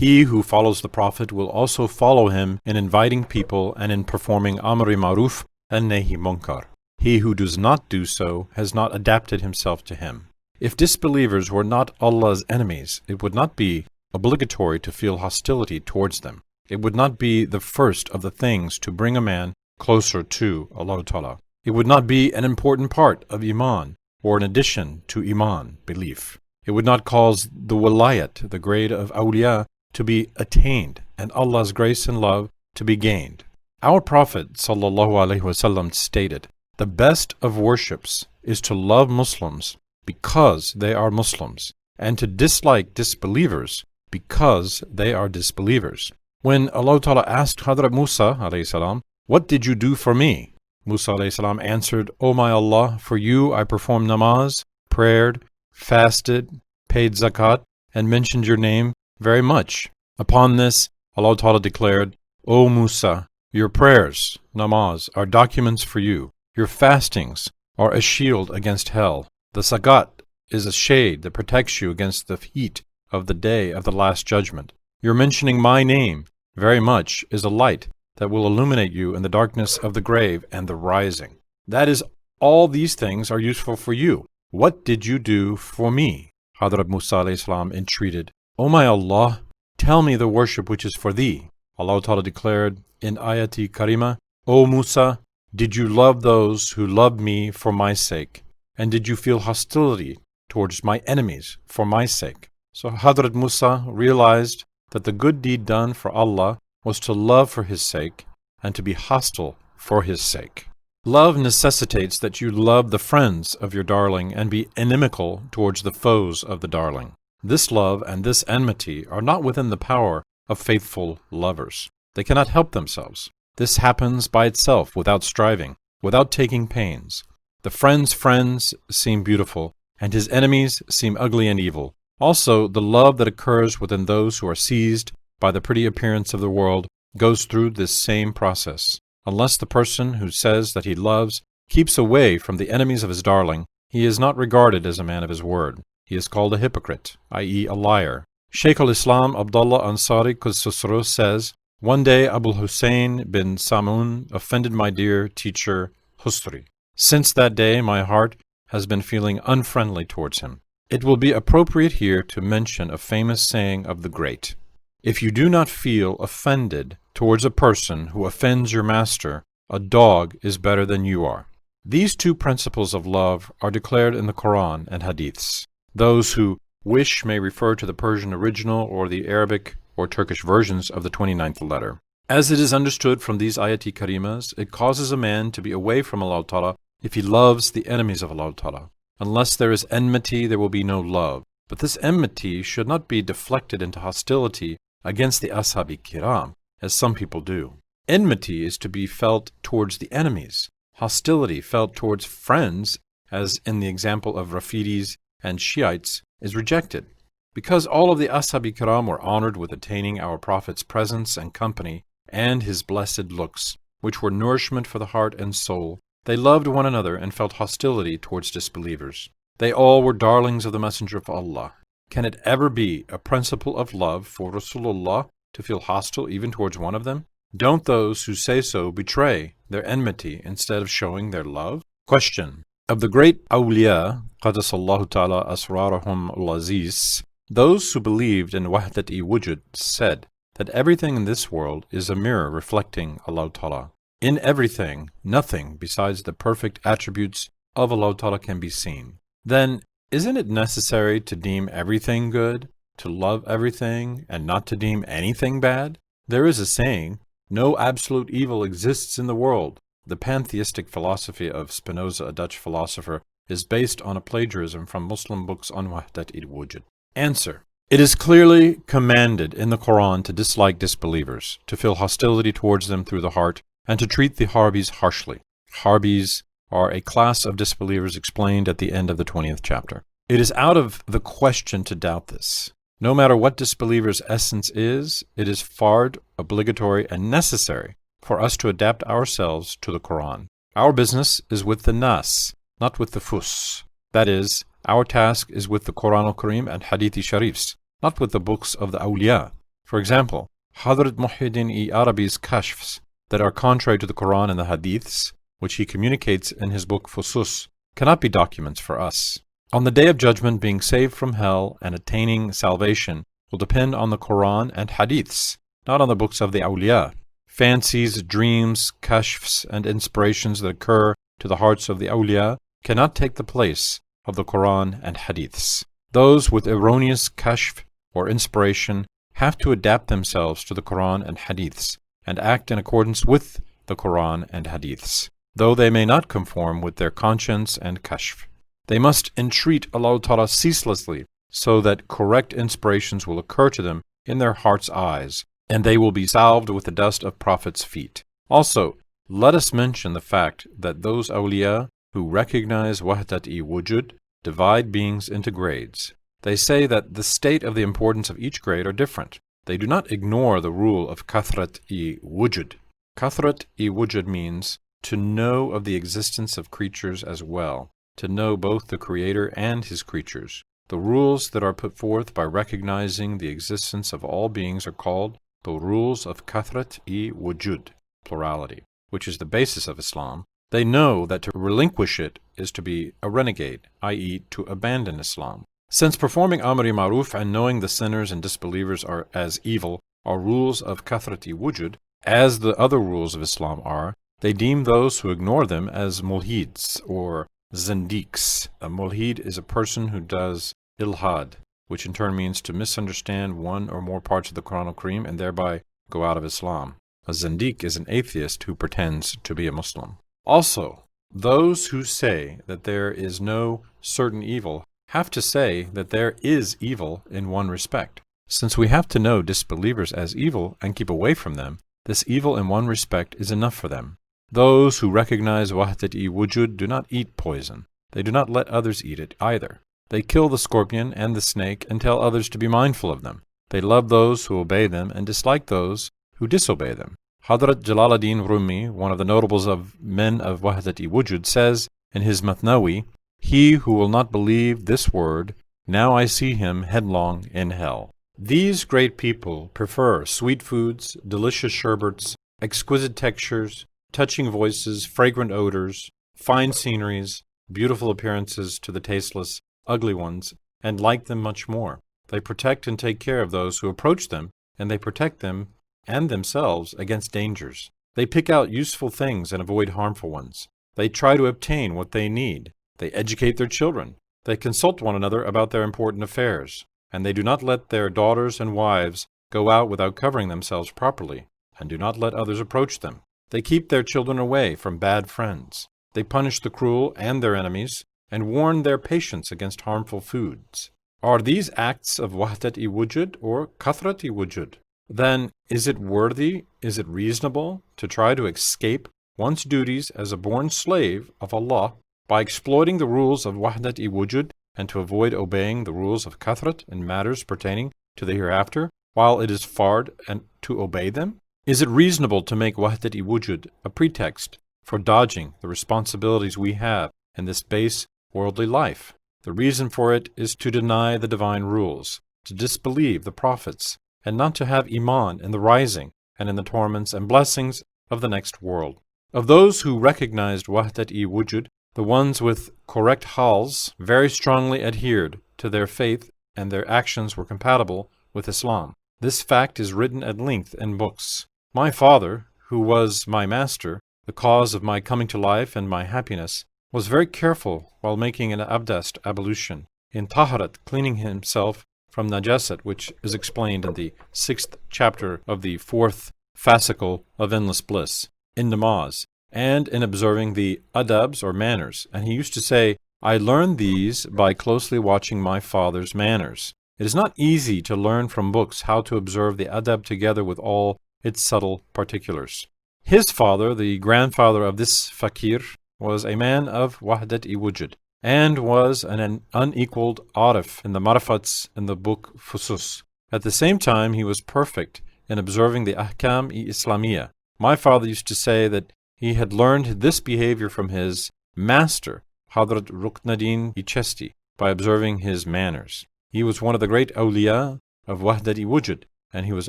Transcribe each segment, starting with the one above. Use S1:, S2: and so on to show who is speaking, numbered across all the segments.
S1: He who follows the Prophet will also follow him in inviting people and in performing amri maruf and nahi munkar. He who does not do so has not adapted himself to him. If disbelievers were not Allah's enemies, it would not be obligatory to feel hostility towards them. It would not be the first of the things to bring a man closer to Allah Ta'ala. It would not be an important part of Iman or an addition to Iman, belief. It would not cause the walayat, the grade of awliya, to be attained and Allah's grace and love to be gained. Our Prophet ﷺ stated, "The best of worships is to love Muslims because they are Muslims, and to dislike disbelievers because they are disbelievers." When Allah Ta'ala asked Hazrat Musa ﷺ, "What did you do for me?" Musa ﷺ answered, "O my Allah, for you I performed namaz, prayed, fasted, paid zakat, and mentioned your name very much." Upon this, Allah Ta'ala declared, "O Musa, your prayers, namaz, are documents for you. Your fastings are a shield against hell. The zakat is a shade that protects you against the heat of the day of the Last Judgment. Your mentioning my name very much is a light that will illuminate you in the darkness of the grave and the rising. That is, all these things are useful for you. What did you do for me?" Hazrat Musa ﷺ entreated, "O my Allah, tell me the worship which is for thee." Allah Ta'ala declared in Ayati Karima, "O Musa, did you love those who loved me for my sake? And did you feel hostility towards my enemies for my sake?" So Hazrat Musa realized that the good deed done for Allah was to love for His sake and to be hostile for His sake. Love necessitates that you love the friends of your darling and be inimical towards the foes of the darling. This love and this enmity are not within the power of faithful lovers. They cannot help themselves. This happens by itself without striving, without taking pains. The friend's friends seem beautiful, and his enemies seem ugly and evil. Also, the love that occurs within those who are seized by the pretty appearance of the world goes through this same process. Unless the person who says that he loves keeps away from the enemies of his darling, he is not regarded as a man of his word. He is called a hypocrite, i.e. a liar. Shaykh al-Islam Abdullah Ansari Qudsusruh says, "One day Abul Hussein bin Samun offended my dear teacher Hustri. Since that day my heart has been feeling unfriendly towards him." It will be appropriate here to mention a famous saying of the great. If you do not feel offended towards a person who offends your master, a dog is better than you are. These two principles of love are declared in the Quran and Hadiths. Those who wish may refer to the Persian original or the Arabic or Turkish versions of the 29th letter. As it is understood from these ayati karimas, it causes a man to be away from Allah Ta'ala if he loves the enemies of Allah Ta'ala. Unless there is enmity, there will be no love. But this enmity should not be deflected into hostility against the Ashabi Kiram, as some people do. Enmity is to be felt towards the enemies. Hostility felt towards friends, as in the example of Rafidis and Shiites, is rejected. Because all of the Ashabi Kiram were honored with attaining our Prophet's presence and company and his blessed looks, which were nourishment for the heart and soul, they loved one another and felt hostility towards disbelievers. They all were darlings of the Messenger of Allah. Can it ever be a principle of love for Rasulullah to feel hostile even towards one of them? Don't those who say so betray their enmity instead of showing their love? Question. Of the great awliya, Qadasallahu ta'ala asrarahum al-aziz, those who believed in Wahdat-i Wujud said that everything in this world is a mirror reflecting Allah Ta'ala. In everything, nothing besides the perfect attributes of Allah Ta'ala can be seen. Then, isn't it necessary to deem everything good, to love everything, and not to deem anything bad? There is a saying, no absolute evil exists in the world. The pantheistic philosophy of Spinoza, a Dutch philosopher, is based on a plagiarism from Muslim books on Wahdat-i Wujud. Answer. It is clearly commanded in the Quran to dislike disbelievers, to feel hostility towards them through the heart, and to treat the Harbis harshly. Harbis are a class of disbelievers explained at the end of the 20th chapter. It is out of the question to doubt this. No matter what disbeliever's essence is, it is fard, obligatory, and necessary for us to adapt ourselves to the Quran. Our business is with the Nas, not with the Fus. That is, our task is with the Quran al-Karim and Hadithi Sharifs, not with the books of the awliya. For example, Hadrat Muhyiddin Arabi's kashfs that are contrary to the Quran and the Hadiths, which he communicates in his book Fusus, cannot be documents for us. On the Day of Judgment, being saved from hell and attaining salvation will depend on the Quran and Hadiths, not on the books of the awliya. Fancies, dreams, kashfs, and inspirations that occur to the hearts of the awliya cannot take the place of the Quran and Hadiths. Those with erroneous kashf or inspiration have to adapt themselves to the Quran and Hadiths and act in accordance with the Quran and Hadiths, though they may not conform with their conscience and kashf. They must entreat Allah Ta'ala ceaselessly so that correct inspirations will occur to them in their heart's eyes, and they will be salved with the dust of Prophet's feet. Also, let us mention the fact that those awliya who recognize Wahdat-i-Wujud divide beings into grades. They say that the state of the importance of each grade are different. They do not ignore the rule of Kathrat-i-Wujud. Kathrat-i-Wujud means to know of the existence of creatures as well, to know both the Creator and His creatures. The rules that are put forth by recognizing the existence of all beings are called the rules of Kathrat-i-Wujud, plurality, which is the basis of Islam. They know that to relinquish it is to be a renegade, i.e., to abandon Islam. Since performing Amri Maruf and knowing the sinners and disbelievers are as evil are rules of Kathrat-i-Wujud, as the other rules of Islam are, they deem those who ignore them as mulhids or zindiqs. A mulhid is a person who does ilhad, which in turn means to misunderstand one or more parts of the Quran al-Karim and thereby go out of Islam. A zindiq is an atheist who pretends to be a Muslim. Also, those who say that there is no certain evil have to say that there is evil in one respect. Since we have to know disbelievers as evil and keep away from them, this evil in one respect is enough for them. Those who recognize Wahdat-i-Wujud do not eat poison. They do not let others eat it either. They kill the scorpion and the snake and tell others to be mindful of them. They love those who obey them and dislike those who disobey them. Hadrat Jalaluddin Rumi, one of the notables of men of Wahdat-i-Wujud, says in his Mathnawi, "He who will not believe this word, now I see him headlong in hell." These great people prefer sweet foods, delicious sherbets, exquisite textures, touching voices, fragrant odors, fine sceneries, beautiful appearances to the tasteless, ugly ones, and like them much more. They protect and take care of those who approach them, and they protect them and themselves against dangers. They pick out useful things and avoid harmful ones. They try to obtain what they need. They educate their children. They consult one another about their important affairs. And they do not let their daughters and wives go out without covering themselves properly, and do not let others approach them. They keep their children away from bad friends. They punish the cruel and their enemies, and warn their patients against harmful foods. Are these acts of Wahdat-i-Wujud or Kathrat-i-Wujud? Then, is it worthy, is it reasonable to try to escape one's duties as a born slave of Allah by exploiting the rules of Wahdat-i-Wujud and to avoid obeying the rules of Kathrat in matters pertaining to the hereafter, while it is fard and to obey them? Is it reasonable to make Wahdat-i-Wujud a pretext for dodging the responsibilities we have in this base worldly life? The reason for it is to deny the divine rules, to disbelieve the prophets, and not to have iman in the rising and in the torments and blessings of the next world. Of those who recognized Wahdat-i-Wujud, the ones with correct hals very strongly adhered to their faith and their actions were compatible with Islam. This fact is written at length in books. My father, who was my master, the cause of my coming to life and my happiness, was very careful while making an abdest ablution, in taharat, cleaning himself from najasat, which is explained in the 6th chapter of the 4th fascicle of Endless Bliss, in namaz, and in observing the adabs or manners. And he used to say, I learned these by closely watching my father's manners. It is not easy to learn from books how to observe the adab together with all its subtle particulars. His father, the grandfather of this fakir, was a man of Wahdat-i-Wujud, and was an unequaled arif in the marifats in the book Fusus. At the same time, he was perfect in observing the ahkam-i-Islamiyya. My father used to say that he had learned this behavior from his master, Hadrat Ruknuddin-i Chishti, by observing his manners. He was one of the great awliya of Wahdat-i-Wujud, and he was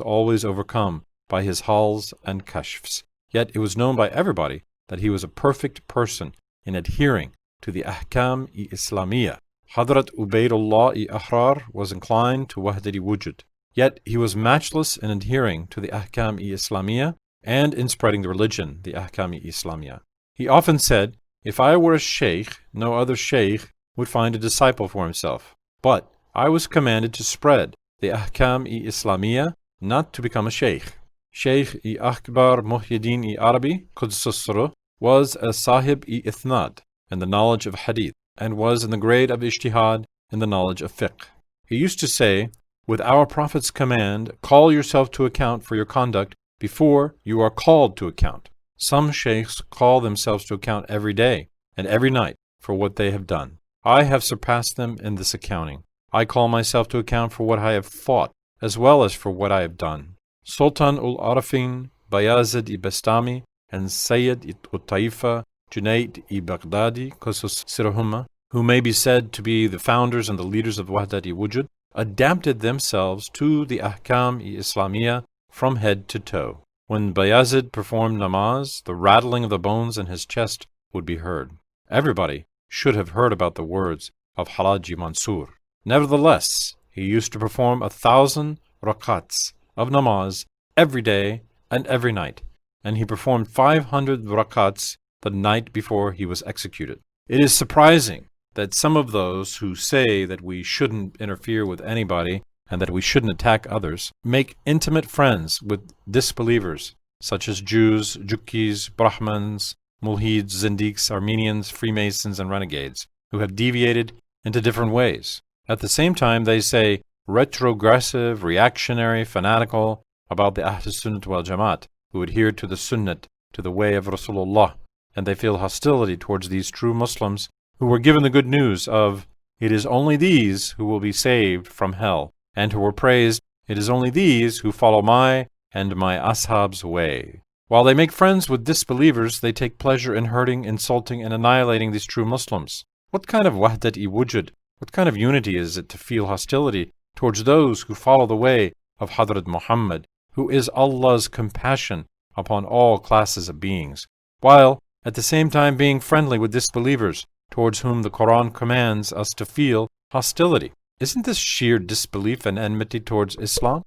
S1: always overcome by his hals and kashfs. Yet it was known by everybody that he was a perfect person in adhering to the Ahkam-i Islamiyya. Hadrat Ubaydullah-i Ahrar was inclined to Wahdat-i Wujud. Yet he was matchless in adhering to the Ahkam-i Islamiyya and in spreading the religion, the Ahkam-i Islamiyya. He often said, "If I were a sheikh, no other sheikh would find a disciple for himself. But I was commanded to spread the Ahkam-i Islamiyya, not to become a sheikh." Sheikh-i Akbar Muhyiddin-i Arabi, Qudsas was a Sahib-i Ithnad in the knowledge of Hadith, and was in the grade of Ijtihad in the knowledge of Fiqh. He used to say, "With our Prophet's command, call yourself to account for your conduct before you are called to account." Some sheikhs call themselves to account every day and every night for what they have done. I have surpassed them in this accounting. I call myself to account for what I have thought, as well as for what I have done. Sultan ul-Arifin, Bayazid-i Bastami, and Sayyid-i-Taifa, Junayd-i Baghdadi, Qudsas Sirahumma, who may be said to be the founders and the leaders of Wahdat-i Wujud, adapted themselves to the Ahkam-i Islamiyya from head to toe. When Bayazid performed namaz, the rattling of the bones in his chest would be heard. Everybody should have heard about the words of Halaji Mansur. Nevertheless, he used to perform 1,000 rakats of namaz every day and every night, and he performed 500 rakats the night before he was executed. It is surprising that some of those who say that we shouldn't interfere with anybody and that we shouldn't attack others make intimate friends with disbelievers such as Jews, Jukkis, Brahmins, Mulhids, Zindiks, Armenians, Freemasons, and renegades who have deviated into different ways. At the same time, they say retrogressive, reactionary, fanatical about the Ahl Sunnat wal Jamaat who adhere to the Sunnat, to the way of Rasulullah, and they feel hostility towards these true Muslims who were given the good news of, "It is only these who will be saved from hell," and who were praised, "It is only these who follow my and my Ashab's way." While they make friends with disbelievers, they take pleasure in hurting, insulting, and annihilating these true Muslims. What kind of Wahdat-i Wujud, what kind of unity is it to feel hostility towards those who follow the way of Hadrat Muhammad, who is Allah's compassion upon all classes of beings, while at the same time being friendly with disbelievers towards whom the Quran commands us to feel hostility? Isn't this sheer disbelief and enmity towards Islam?